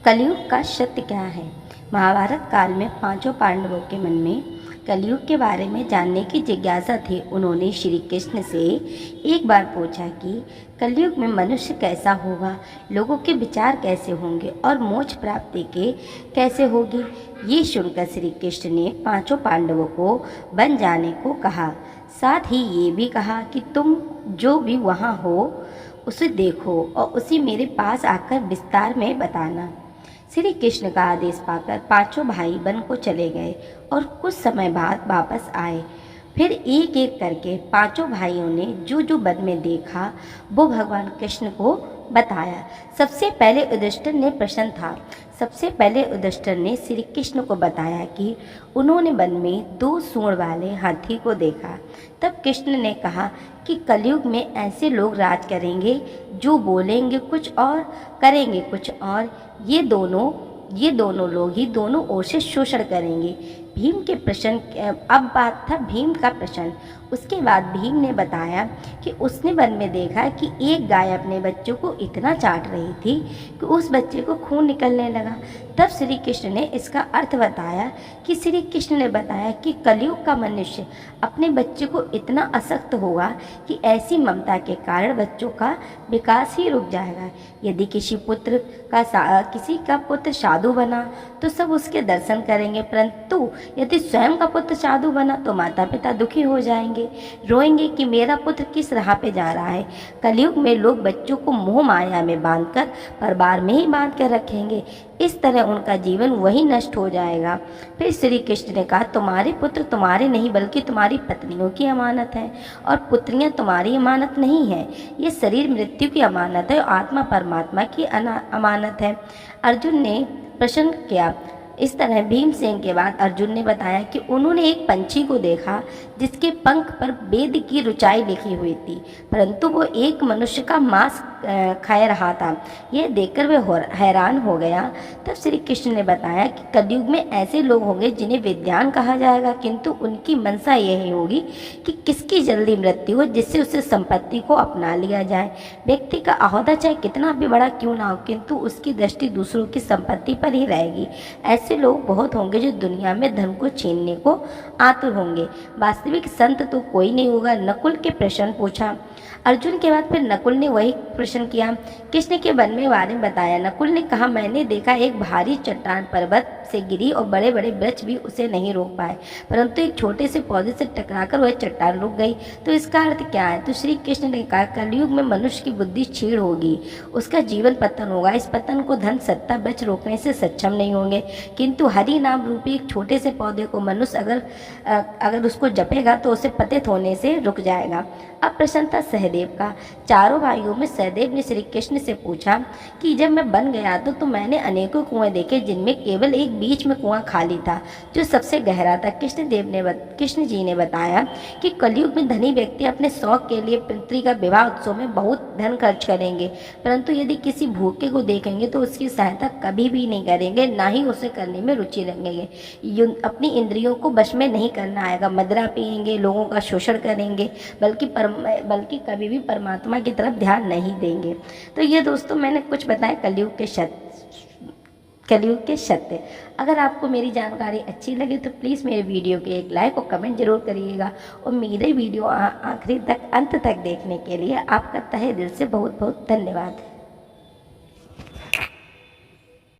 कलयुग का सत्य क्या है। महाभारत काल में पांचों पांडवों के मन में कलयुग के बारे में जानने की जिज्ञासा थी। उन्होंने श्री कृष्ण से एक बार पूछा कि कलयुग में मनुष्य कैसा होगा, लोगों के विचार कैसे होंगे और मोक्ष प्राप्ति के कैसे होगी। ये सुनकर श्री कृष्ण ने पांचों पांडवों को बन जाने को कहा। साथ ही ये भी कहा कि तुम जो भी वहाँ हो उसे देखो और उसे मेरे पास आकर विस्तार में बताना। श्री कृष्ण का आदेश पाकर पांचों भाई वन को चले गए और कुछ समय बाद वापस आए। फिर एक एक करके पांचों भाइयों ने जो जो वन में देखा वो भगवान कृष्ण को बताया। सबसे पहले युधिष्ठिर ने श्री कृष्ण को बताया कि उन्होंने वन में 2 सूंड वाले हाथी को देखा। तब कृष्ण ने कहा कि कलयुग में ऐसे लोग राज करेंगे जो बोलेंगे कुछ और करेंगे कुछ और। ये दोनों लोग ही दोनों ओर से शोषण करेंगे। भीम के प्रश्न, अब बात था भीम का प्रश्न। उसके बाद भीम ने बताया कि उसने वन में देखा कि एक गाय अपने बच्चों को इतना चाट रही थी कि उस बच्चे को खून निकलने लगा। तब श्री कृष्ण ने इसका अर्थ बताया कि श्री कृष्ण ने बताया कि कलयुग का मनुष्य अपने बच्चे को इतना आसक्त होगा कि ऐसी ममता के कारण बच्चों का विकास ही रुक जाएगा। यदि किसी का पुत्र साधु बना तो सब उसके दर्शन करेंगे, परंतु यदि स्वयं का पुत्र साधु बना तो माता पिता दुखी हो जाएंगे, रोएंगे कि मेरा पुत्र किस राह पे जा रहा है। कलयुग में लोग बच्चों को मोह माया में बांधकर परिवार में ही बांध कर रखेंगे। इस तरह उनका जीवन वही नष्ट हो जाएगा। फिर श्री कृष्ण ने कहा, तुम्हारे पुत्र तुम्हारे नहीं बल्कि तुम्हारी पत्नियों की अमानत है और पुत्रियां तुम्हारी अमानत नहीं है। ये शरीर मृत्यु की अमानत है और आत्मा परमात्मा की अमानत है। अर्जुन ने प्रश्न किया। इस तरह भीमसेन के बाद अर्जुन ने बताया कि उन्होंने एक पंछी को देखा जिसके पंख पर वेद की ऋचाई लिखी हुई थी, परंतु वो एक मनुष्य का मांस खा रहा था। यह देखकर वे हैरान हो गया। तब श्री कृष्ण ने बताया कि कलयुग में ऐसे लोग होंगे जिन्हें विद्वान कहा जाएगा, किंतु उनकी मंशा यही होगी कि किसकी जल्दी मृत्यु हो जिससे उसे संपत्ति को अपना लिया जाए। व्यक्ति का ओहदा चाहे कितना भी बड़ा क्यों ना हो, किंतु उसकी दृष्टि दूसरों की संपत्ति पर ही रहेगी। ऐसे लोग बहुत होंगे जो दुनिया में धन को छीनने को आतुर होंगे। वास्तविक संत तो कोई नहीं होगा। नकुल के प्रश्न पूछा। अर्जुन के बाद फिर नकुल ने वही प्रश्न किया। कृष्ण के वन में बारे में बताया। नकुल ने कहा, मैंने देखा एक भारी चट्टान पर्वत से गिरी और बड़े बड़े वृक्ष भी उसे नहीं रोक पाए, परंतु एक छोटे से पौधे से टकराकर वह चट्टान रुक गई। तो इसका अर्थ क्या है? तो श्री कृष्ण ने कहा, कलयुग में मनुष्य की बुद्धि क्षीण होगी, उसका जीवन पतन होगा। इस पतन को धन सत्ता वृक्ष रोकने से सक्षम नहीं होंगे, किंतु हरि नाम रूपी एक छोटे से पौधे को मनुष्य अगर उसको जपेगा तो उसे पतित होने से रुक जाएगा। अब प्रश्न था सहदेव का। चारों भाइयों में सहदेव ने श्री कृष्ण से पूछा कि जब मैं बन गया तो मैंने अनेकों कुएं देखे जिनमें केवल एक बीच में कुआं खाली था जो सबसे गहरा था। कृष्ण जी ने बताया कि कलयुग में धनी व्यक्ति अपने शौक के लिए पुत्री का विवाह उत्सव में बहुत धन खर्च करेंगे, परंतु यदि किसी भूखे को देखेंगे तो उसकी सहायता कभी भी नहीं करेंगे, ना ही उसे करने में रुचि रखेंगे। अपनी इंद्रियों को वश में नहीं करना आएगा, मदिरा पिएंगे, लोगों का शोषण करेंगे, बल्कि कभी भी परमात्मा की तरफ ध्यान नहीं देंगे। तो ये दोस्तों मैंने कुछ बताया कलयुग के सत्य। अगर आपको मेरी जानकारी अच्छी लगे तो प्लीज़ मेरे वीडियो के एक लाइक और कमेंट जरूर करिएगा और मेरे वीडियो आखिरी तक अंत तक देखने के लिए आपका तहे दिल से बहुत बहुत धन्यवाद।